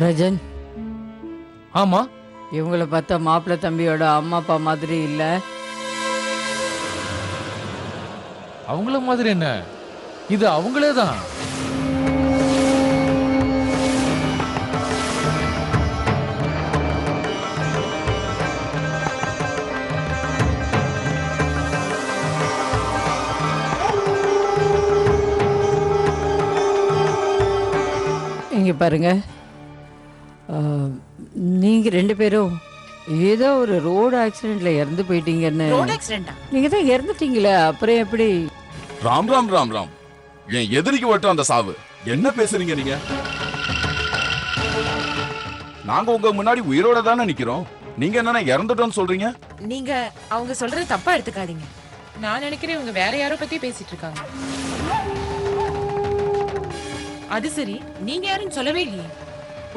ரஜன், ஆமா, இவங்களை பார்த்தா மாப்பிள்ளை தம்பியோட அம்மா அப்பா மாதிரி இல்ல. அவங்கள மாதிரி என்ன, இது அவங்களே தான். இங்க பாருங்க, நீங்க ரெண்டு பேரும் ஏதோ ஒரு ரோடு ஆக்சிடென்ட்ல இறந்து போயிட்டீங்கன்னு. நீங்க தான் இறந்துட்டீங்களே, அப்புறம் எப்படி? ராம் ராம் ராம் ராம், என் எதிரிக்கு வட்டும் அந்த சாவு. என்ன பேசுறீங்க நீங்க? நாங்க உங்க முன்னாடி உயிரோட தானே நிக்கிறோம். நீங்க என்னன்னா இறந்துட்டோம்னு சொல்றீங்க? நீங்க அவங்க சொல்றது தப்பா எடுத்துக்காதீங்க. நான் நினைக்கிறேன் இவங்க வேற யாரோ பத்தி பேசிட்டு இருக்காங்க. அது சரி, நீங்க யாரும் சொல்லவே இல்லையே.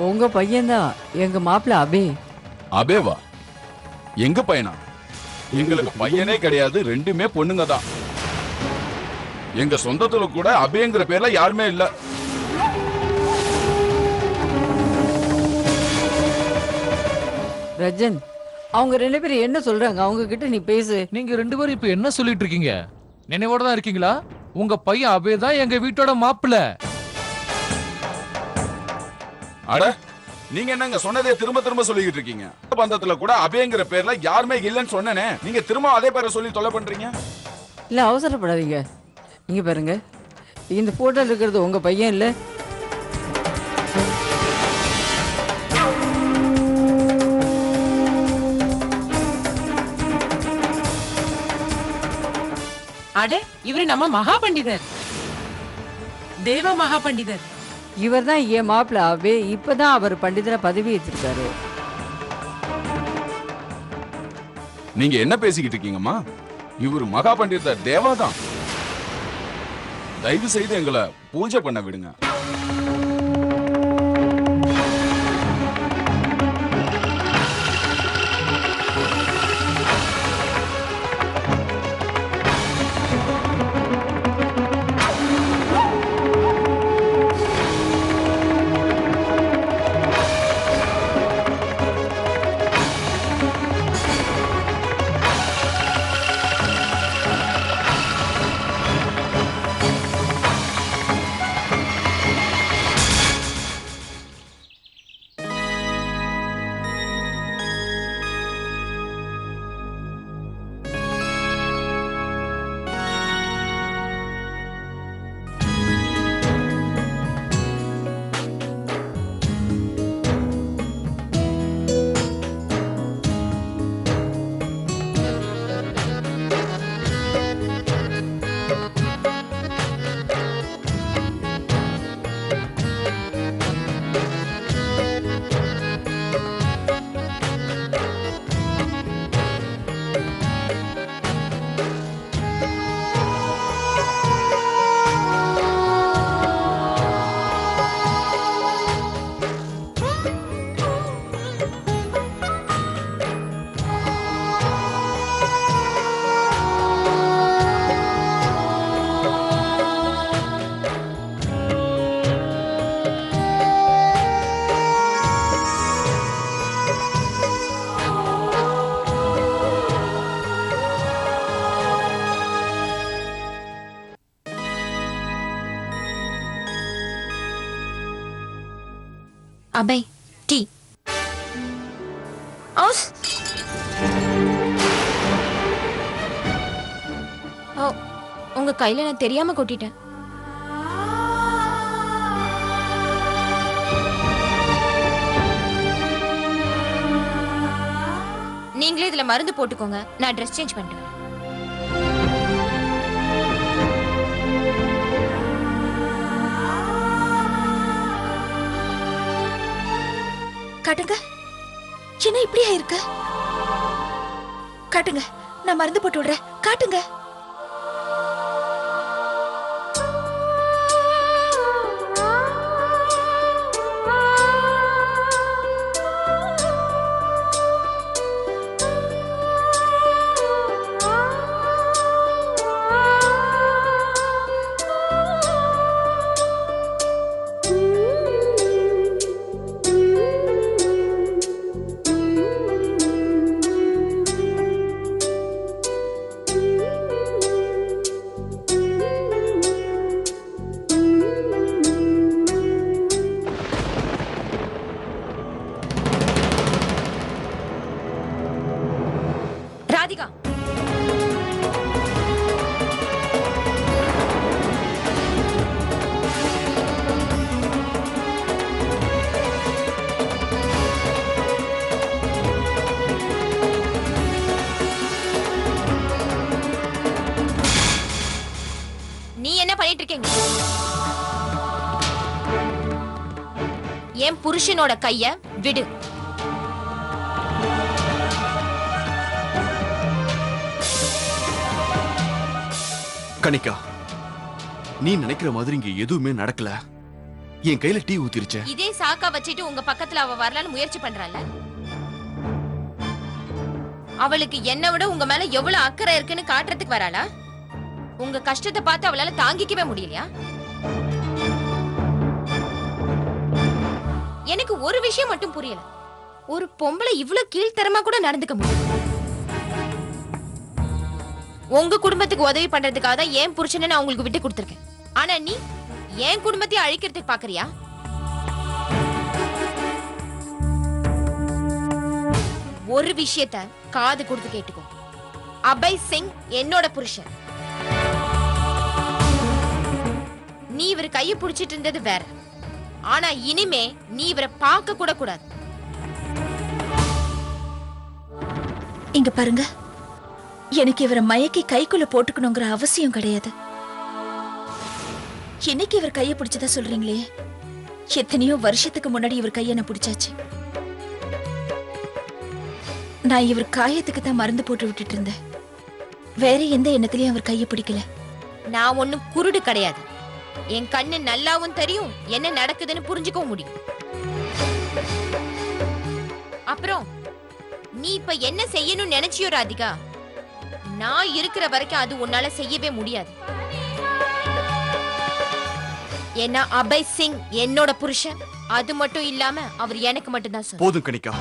உங்க பையன்தான் எங்க மாப்பிள்ளை அபே. அபேவா? எங்க பையனா? எங்களுக்கு பையனே கிடையாது, ரெண்டுமே பொண்ணுங்க தான். எங்க சொந்தத்துல கூட அபேங்கிற பேர்ல யாருமே இல்ல. ரஜன், அவங்க ரெண்டு பேரும் என்ன சொல்றாங்க? அவங்க கிட்ட நீ பேசு. நீங்க ரெண்டு பேரும் இப்ப என்ன சொல்லிட்டு இருக்கீங்க? நினைவோட தான் இருக்கீங்களா? உங்க பையன் அபே தான் எங்க வீட்டோட மாப்பிள்ளை. அட, நீங்க என்னங்க சொன்னதே திரும்ப திரும்ப சொல்லிக்கிட்டு இருக்கீங்க? பந்தத்துல கூட அபேங்கிற பேர்ல யாருமே இல்லைன்னு சொன்னேனே, நீங்க திரும்ப அதே பேரை சொல்லி தொலை பண்றீங்க. இல்ல, அவசரப்படாதீங்க. இங்க பாருங்க, இந்த போட்டோல இருக்கிறது உங்க பையன் இல்ல. அட, இவரு நம்ம மகா பண்டிதர், தேவ மகா பண்டிதர். இவர் தான் என் மாப்பிள்ளை அபே. இப்பதான் அவர் பண்டிதரை பதவி ஏற்றிருக்காரு. நீங்க என்ன பேசிக்கிட்டு இருக்கீங்கம்மா? இவரு மகா பண்டிதர் தேவாதான். தயவு செய்து எங்களை பூஜை பண்ண விடுங்க. அபை, டீ. உங்க கையில நான் தெரியாம கொட்டிட்டேன். நீங்களே இதுல மருந்து போட்டுக்கோங்க, நான் ட்ரெஸ் சேஞ்ச் பண்ணிட்டு வரேன். காட்டுங்க, என்ன இப்படி ஆயிருக்க? காட்டுங்க, நான் மருந்து போட்டு விடுறேன். காட்டுங்க. ராதிகா, நீ என்ன பண்ணிட்டு இருக்கீங்க? என் புருஷனோட கைய விடு. கணிக்கா, நீ நினைக்கிற மாதிரி இங்க எதுவுமே நடக்கல. என் கையில டீ ஊத்திருச்ச. இதே சாக்கா வச்சிட்டு உங்க பக்கத்துல அவ வரலான்னு முயற்சி பண்றாள். அவளுக்கு என்னை விட உங்க மேல எவ்வளவு அக்கறை இருக்குன்னு காட்டுறதுக்கு வராளா? உங்க கஷ்டத்தை பார்த்து அவளால தாங்கிக்கவே முடியலையா? எனக்கு ஒரு விஷயம் மட்டும் புரியல. ஒரு பொம்பளை இவ்வளவு கீழ்த்தரமா கூட நடந்துக்க முடியும்? உங்க குடும்பத்துக்கு உதவி பண்றதுக்காக தான் என் புருஷனை நான் உங்களுக்கு விட்டு கொடுத்திருக்கேன். ஆனா நீ என் குடும்பத்தை அழிக்கிறதுக்கு பாக்குறியா? ஒரு விஷயத்த காது கொடுத்து கேட்டுக்கோ. அபய் சிங் என்னோட புருஷன். நீ இவர் கையை பிடிச்சிட்டு இருந்தது வேற. ஆனா இனிமே நீ இவரை பார்க்க கூட கூடாது. இங்க பாருங்க, எனக்கு இவரை மயக்கி கைக்குள்ள போட்டுக்கணுங்கிற அவசியம் கிடையாது. இன்னைக்கு இவர் கையை பிடிச்சதா சொல்றீங்களே, எத்தனையோ வருஷத்துக்கு முன்னாடி இவர் கையை நான் பிடிச்சாச்சு. நான் இவர் காயத்துக்கு தான் மருந்து போட்டு விட்டுட்டு இருந்தேன். வேற எந்த எண்ணத்திலயும் அவர் கையை பிடிக்கல. நான் ஒண்ணும் குருடு கிடையாது. என் கண்ணு நல்லாவும் தெரியும், என்ன நடக்குதுன்னு புரிஞ்சுக்கவும் முடியும். அப்புறம் நீ இப்ப என்ன செய்யணும்னு நினைச்சியோ ராதிகா, நான் இருக்கிற வரைக்கும் அது உன்னால செய்யவே முடியாது. ஏன்னா அபய் சிங் என்னோட புருஷன். அது மட்டும் இல்லாம அவர் எனக்கு மட்டும்தான் சொந்தம். போதும் கணிக்கா,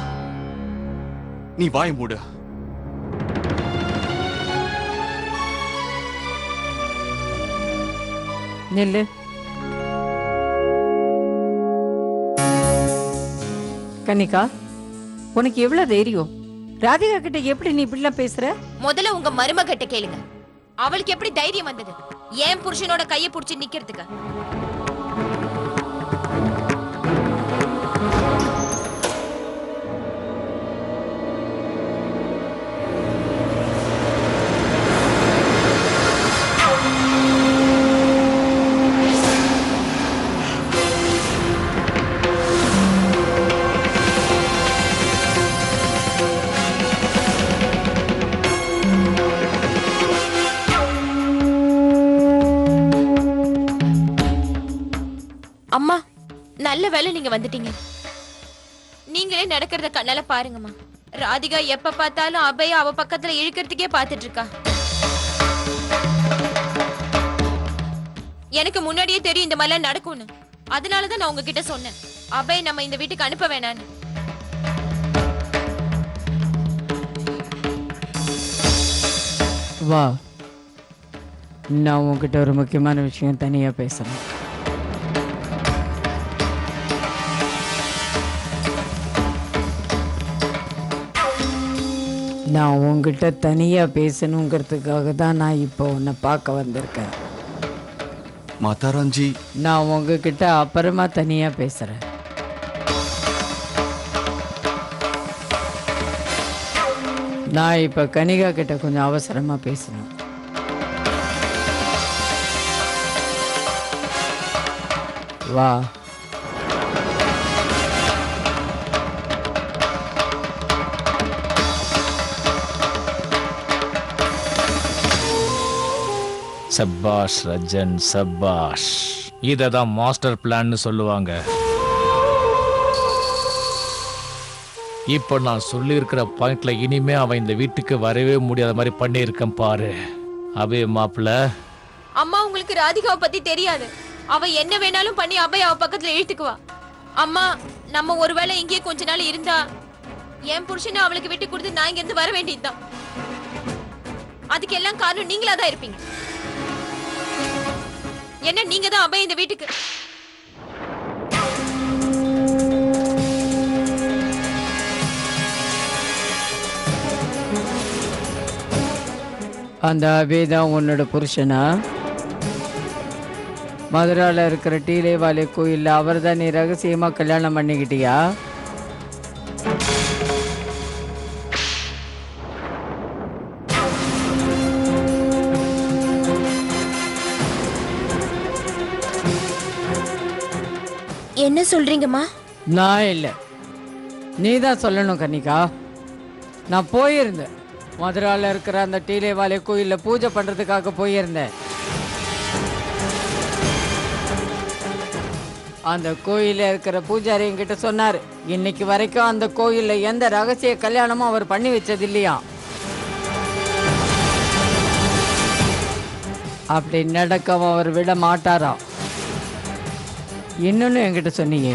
நீ வாய மூடு. நில்லு. கனிகா, உனக்கு எவ்வளவு தைரியம்? ராதிகா கிட்ட எப்படி நீ இப்படிலாம் பேசுற? முதல்ல உங்க மருமகிட்ட கேளுங்க, அவளுக்கு எப்படி தைரியம் வந்தது என் புருஷனோட கையை பிடிச்சு நிக்கிறதுக்கு? அம்மா, நல்ல வேளை நீங்க வந்துட்டீங்க. நீங்களே நடக்கிறத கண்ணால பாருங்கம்மா. ராதிகா எப்ப பார்த்தாலும் அபய அவ பக்கத்துல இழுக்கிறதுக்கே பாத்துட்டு இருக்கா. எனக்கு முன்னாடியே தெரியும் இந்த மாதிரிலாம் நடக்கும்னு. அதனாலதான் நான் உங்ககிட்ட சொன்னேன், அபய் நம்ம இந்த வீட்டுக்கு அனுப்ப வேணான்னு. வா, நான் உன்கிட்ட ஒரு முக்கியமான விஷயம் தனியா பேசணும். நான் உங்ககிட்ட தனியா பேசணுங்கிறதுக்காக தான் நான் இப்போ உன்னை பார்க்க வந்திருக்கேன். மாதாராஞ்சி, நான் உங்ககிட்ட அப்புறமா தனியா பேசுறேன். நான் இப்ப கனிகா கிட்ட கொஞ்சம் அவசரமா பேசணும். வா. சப்பாஷ் ரஜன், சப்பாஷ். இததான் மாஸ்டர் பிளான்னு சொல்லுவாங்க. இப்போ நான் சொல்லியிருக்கிற பாயிண்ட்ல இனிமே அவன் இந்த வீட்டுக்கு வரவே முடியாத மாதிரி பண்ணியிருக்கேன் பாரு. அபே மாப்பிள்ள, அம்மா உங்களுக்கு ராதிகாவை பத்தி தெரியாது. அவ என்ன வேணாலும் பண்ணி அபய் அவ பக்கத்துல இழுத்துக்குவா. அம்மா, நம்ம ஒருவேளை இங்கே கொஞ்ச நாள் இருந்தா என் புருஷனை அவளுக்கு விட்டு கொடுத்து நான் இங்க இருந்து வர வேண்டியதுதான். அதுக்கு எல்லாம் காரணம் நீங்களா தான் இருப்பீங்க. என்ன நீங்க தான் அபய் இந்த வீட்டுக்கு. அந்த அபேதான் உன்னோட புருஷனா? மதுரால இருக்கிற டீலேவாலே கோயில்ல அவர் தான் நீ ரகசியமா கல்யாணம் பண்ணிக்கிட்டியா? என்ன சொல்றீங்கம்மா? நான் இல்லை, நீ தான் சொல்லணும் கன்னிகா. நான் போயிருந்தேன், மதுரால இருக்கிற அந்த டீலேவாலே கோயில்ல பூஜை பண்றதுக்காக போயிருந்தேன். அந்த கோயில்ல இருக்கிற பூஜாரி என்கிட்ட சொன்னாரு, இன்னைக்கு வரைக்கும் அந்த கோயில்ல எந்த ரகசிய கல்யாணமும் அவர் பண்ணி வச்சது இல்லையா. அப்படி நடக்கவும் அவர் விட மாட்டாராம். இன்னொன்னு என்கிட்ட சொன்னீங்க,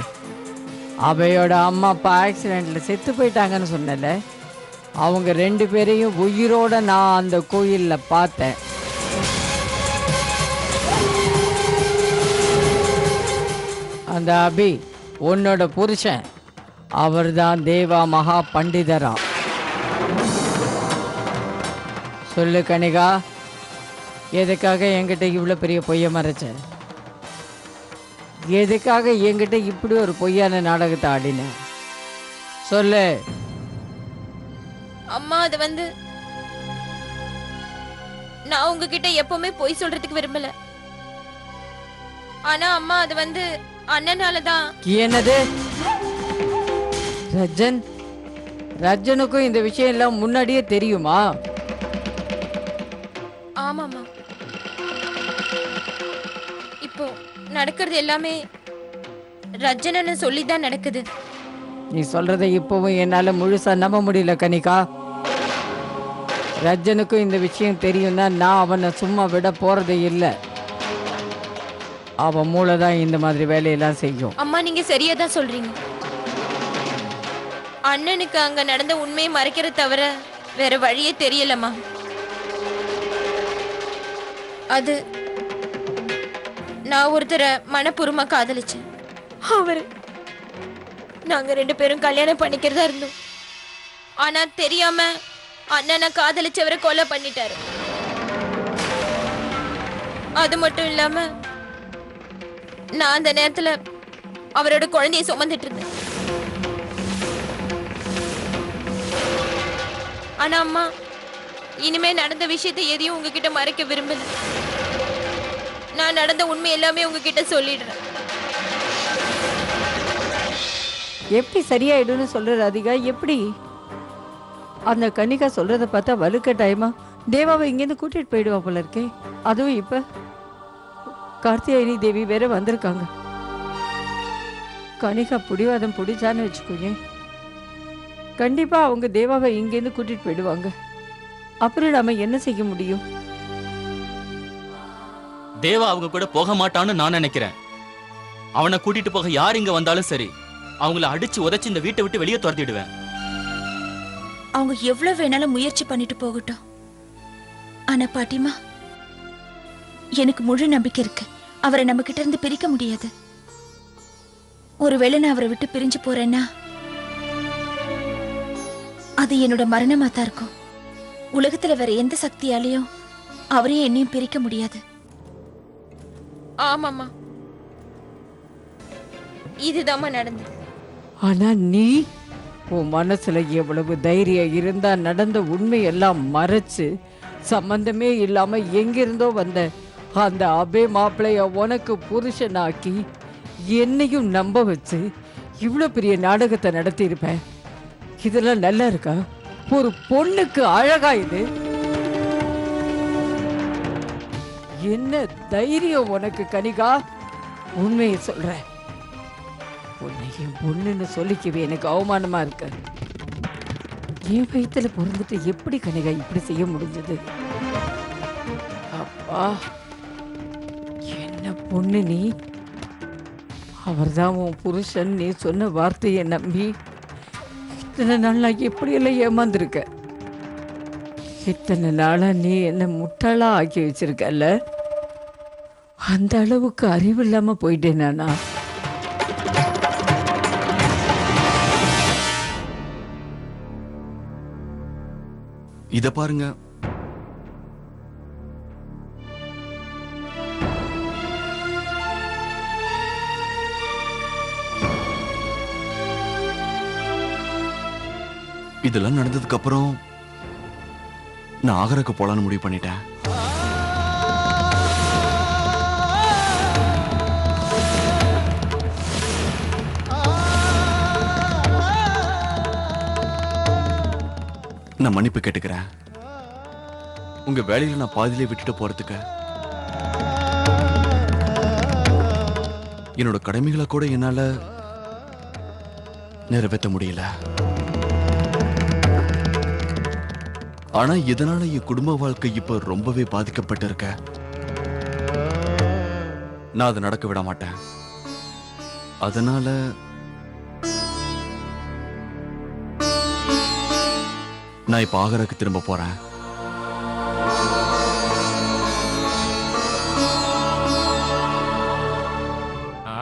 அபையோட அம்மா அப்பா ஆக்சிடென்ட்ல செத்து போயிட்டாங்கன்னு சொன்னல, அவங்க 2 பேரையும் உயிரோட நான் அந்த கோயில்ல பார்த்தேன். அந்த அபி உன்னோட புருஷன், அவர்தான் தேவா மகா பண்டிதரா. சொல்லு கனிகா, எதுக்காக என்கிட்ட இவ்வளோ பெரிய பொய்ய மறைச்ச? எதுக்காக என்கிட்ட இப்படி ஒரு பொய்யான நாடகத்தை ஆடின? சொல்லு. அம்மா, அது வந்து நான் உங்ககிட்ட எப்பவுமே பொய் சொல்றதுக்கு விரும்பல. ஆனா அம்மா, அது வந்து அண்ணனாலதான். என்னது? ரஜன்? ரஜனுக்கும் இந்த விஷயம் எல்லாம் முன்னாடியே தெரியுமா? ஆமாம்மா. இப்போ நடக்கிறது எல்லாமே ரஜனன்னு சொல்லிதான் நடக்குது. நீ சொல்றதை இப்பவும் என்னால முழுசா நம்ப முடியல கனிகா. ரஜனுக்கும் இந்த விஷயம் தெரியும்னா நான் அவனை சும்மா விட போறதே இல்லை. அவன் மூளை தான் இந்த மாதிரி வேலையெல்லாம் செய்யும். அம்மா, நீங்க சரியா தான் சொல்றீங்க. அண்ணனுக்கு அங்க நடந்த உண்மையை மறைக்கிறத தவிர வேற வழியே தெரியலம்மா. அது நான் ஒருத்தரை மனப்பூர்வமா காதலிச்சேன். அவரு நாங்க 2 பேரும் கல்யாணம் பண்ணிக்கிறதா இருந்தோம். ஆனா தெரியாம அண்ணனை காதலிச்சவரை கொலை பண்ணிட்டாரு. அது மட்டும் இல்லாம நான் அந்த நேரத்துல அவரோட குழந்தையை சுமந்துட்டு இருந்தேன். ஆனா அம்மா, இனிமே நடந்த விஷயத்தை எதையும் உங்ககிட்ட மறைக்க விரும்பல. நான் நடந்த உண்மை எல்லாமே உங்ககிட்ட சொல்லிடுறேன். எப்படி சரியாயிடும்னு சொல்ற ராதிகா? எப்படி? அந்த கன்னிகா சொல்றத பார்த்தா வலுக்கட்டாயமா தேவாவை இங்கேருந்து கூட்டிட்டு போயிடுவா போல இருக்கே. அதுவும் இப்ப கார்த்தியாயினி தேவி வேற வந்திருக்காங்க. கனிகா புடிவாதம் பிடிச்சான்னு வச்சுக்கோங்க, கண்டிப்பா அவங்க தேவாவை இங்கேருந்து கூட்டிட்டு போயிடுவாங்க. அப்புறம் நாம என்ன செய்ய முடியும்? தேவா அவங்க கூட போக மாட்டான்னு நான் நினைக்கிறேன். அவனை கூட்டிட்டு போக யார் இங்க வந்தாலும் சரி, அவங்கள அடிச்சு உதைச்சு இந்த வீட்டை விட்டு வெளியே துரத்திடுவேன். அவங்க எவ்வளவு வேணாலும் முயற்சி பண்ணிட்டு போகட்டும். ஆனா பாட்டிமா, எனக்கு முழு நம்பிக்கை இருக்கு, அவரை நம்ம கிட்ட இருந்து பிரிக்க முடியாது. ஒருவேளை நான் அவரை விட்டு பிரிஞ்சு போறேன்னா அது என்னோட மரணமா தான் இருக்கும். உலகத்துல வேற எந்த சக்தியாலையும் அவரையும் என்னையும் பிரிக்க முடியாது. ஆமாம்மா, இதுதாம்மா நடந்தது. ஆனா நீ உன் மனசுல எவ்வளவு தைரியம் இருந்தா நடந்த உண்மையெல்லாம் மறைச்சு சம்பந்தமே இல்லாம எங்கிருந்தோ வந்த அந்த அபே மாப்பிளைய உனக்கு புருஷனாக்கி என்னையும் நம்ப வச்சு இவ்வளோ பெரிய நாடகத்தை நடத்தியிருப்பேன். இதெல்லாம் நல்லா இருக்கா? ஒரு பொண்ணுக்கு அழகா இது? என்ன தைரியம் உனக்கு கனிகா? உண்மையை சொல்றேன், உன்னை என் பொண்ணுன்னு சொல்லிக்கவே எனக்கு அவமானமா இருக்கு. என் வயித்துல பிறந்துட்டு எப்படி கனிகா இப்படி செய்ய முடிஞ்சது? அப்பா, என்ன பொண்ணு நீ? அவர்தான் உன் புருஷன் நீ சொன்ன வார்த்தையை நம்பி இத்தனை நாள் நான் எப்படியெல்லாம் ஏமாந்துருக்க. இத்தனை நாளா நீ என்ன முட்டாளா ஆக்கி வச்சிருக்கல்ல, அந்த அளவுக்கு அறிவு இல்லாம போயிட்டேன் நானா? இத பாருங்க, இதெல்லாம் நடந்ததுக்கு அப்புறம் நான் ஆகராக்கு போலான்னு முடிவு பண்ணிட்டேன். நான் மன்னிப்பு கேட்டுக்கிறேன். உங்க வேலையில நான் பாதியிலே விட்டுட்டு போறதுக்கு என்னோட கடமைகளை கூட என்னால நிறைவேற்ற முடியல. ஆனா இதனால என் குடும்ப வாழ்க்கை இப்ப ரொம்பவே பாதிக்கப்பட்டிருக்க. நான் அதை நடக்க விட மாட்டேன். அதனால நான் இப்ப ஆகராக்கு திரும்ப போறேன்.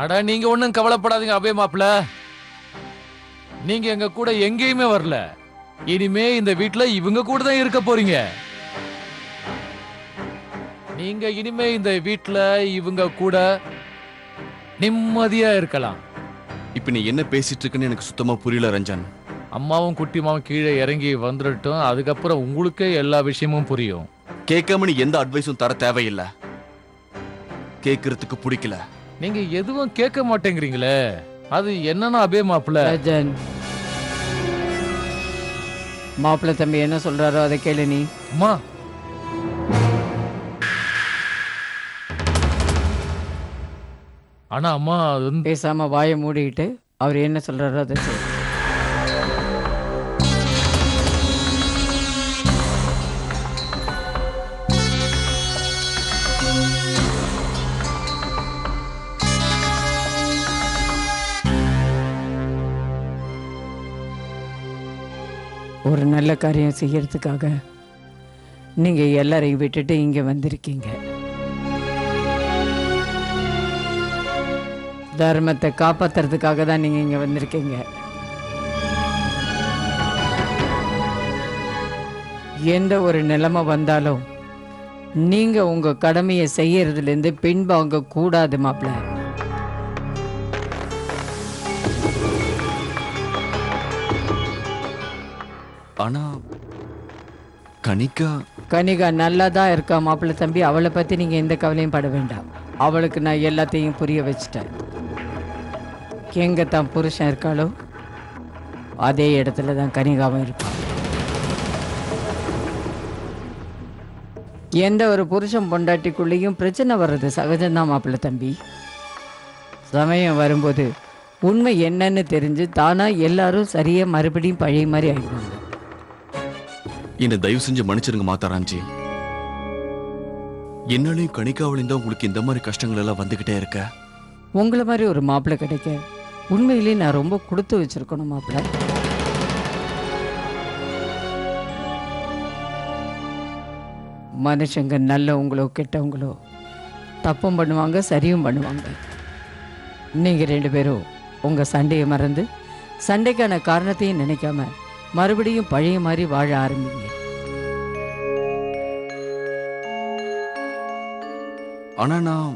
அட நீங்க ஒண்ணும் கவலைப்படாதீங்க அபே மாப்பிள்ள. நீங்க எங்க கூட எங்கேயுமே வரல. இனிமே இந்த வீட்ல இவங்க கூட தான் இருக்க போறீங்க. நீங்க இனிமே இந்த வீட்ல இவங்க கூட நிம்மதியா இருக்கலாம். இப்ப நீ என்ன பேசிட்டு இருக்குன்னு எனக்கு சுத்தமா புரியல ரஞ்சன். அம்மாவும் குட்டிமாவும் கீழே இறங்கி வந்துடட்டும், அதுக்கப்புறம் உங்களுக்கே எல்லா விஷயமும் புரியும். கேட்காம நீ எந்த அட்வைஸும் தர தேவையில்லை. கேட்கறதுக்கு பிடிக்கல. நீங்க எதுவும் கேட்க மாட்டேங்கிறீங்களே, அது என்னன்னா அபே மாப்பிள்ள. ராஜன், மாப்பிள்ளை தம்பி என்ன சொல்றாரோ அதை கேளு நீ. அம்மா, ஆனா அம்மா அது வந்து பேசாம வாயை மூடிக்கிட்டு அவர் என்ன சொல்றாரோ அதை சொல்லு. ஒரு நல்ல காரியம் செய்யறதுக்காக நீங்க எல்லாரையும் விட்டுட்டு இங்க வந்திருக்கீங்க. தர்மத்தை காப்பாத்துறதுக்காக தான் நீங்க இங்க வந்திருக்கீங்க. எந்த ஒரு நிலைமை வந்தாலும் நீங்க உங்க கடமையை செய்யறதுல இருந்து பின்வாங்க கூடாது மாப்பிள்ள. ஆனா கனிகா நல்லா தான் இருக்கா மாப்பிள்ளை தம்பி. அவளை பத்தி நீங்க எந்த கவலையும் பட வேண்டாம். அவளுக்கு நான் எல்லாத்தையும் புரிய வச்சுட்டேன். எங்க தான் புருஷன் இருக்காளோ அதே இடத்துல தான் கனிகாவும் இருப்பான். எந்த ஒரு புருஷன் பொண்டாட்டிக்குள்ளேயும் பிரச்சனை வர்றது சகஜம்தான் மாப்பிள்ளை தம்பி. சமயம் வரும்போது உண்மை என்னன்னு தெரிஞ்சு தானா எல்லாரும் சரியா மறுபடியும் பழைய மாதிரி ஆயிடுவாங்க. என்ன தயவு செஞ்சு மன்னிச்சிருங்க மாதாராஞ்சி. என்னாலையும் கணிக்காவளையும் தான் உங்களுக்கு இந்த மாதிரி கஷ்டங்கள் எல்லாம் வந்துகிட்டே இருக்க. உங்களை மாதிரி ஒரு மாப்பிள்ளை கிடைக்க உண்மையிலேயே நான் ரொம்ப கொடுத்து வச்சிருக்கணும் மாப்பிள்ளை. மனுஷங்க நல்லவங்களோ கெட்டவங்களோ தப்பும் பண்ணுவாங்க, சரியும் பண்ணுவாங்க. நீங்க 2 பேரும் உங்க சண்டையை மறந்து சண்டைக்கான காரணத்தையும் நினைக்காம மறுபடியும் பழைய மாதிரி வாழ ஆரம்பிங்க. ஆனா நான்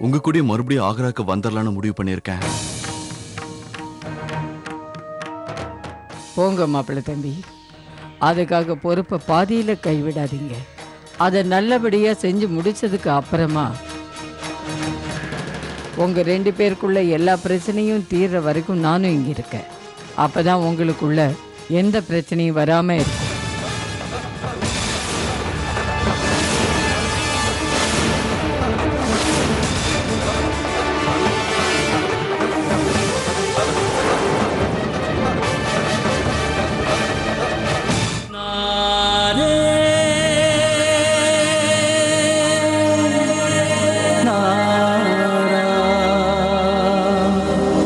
உங்க கூட மறுபடியும் ஆக்ராக்கு வந்துடலான்னு முடிவு பண்ணியிருக்கேன். போங்க மாப்பிள்ளை தம்பி. அதுக்காக பொறுப்பை பாதியில கைவிடாதீங்க. அதை நல்லபடியா செஞ்சு முடிச்சதுக்கு அப்புறமா உங்க 2 பேருக்குள்ள எல்லா பிரச்சனையும் தீர்ற வரைக்கும் நானும் இங்க இருக்கேன். அப்பதான் உங்களுக்குள்ள எந்த பிரச்சனையும் வராம இருக்கு.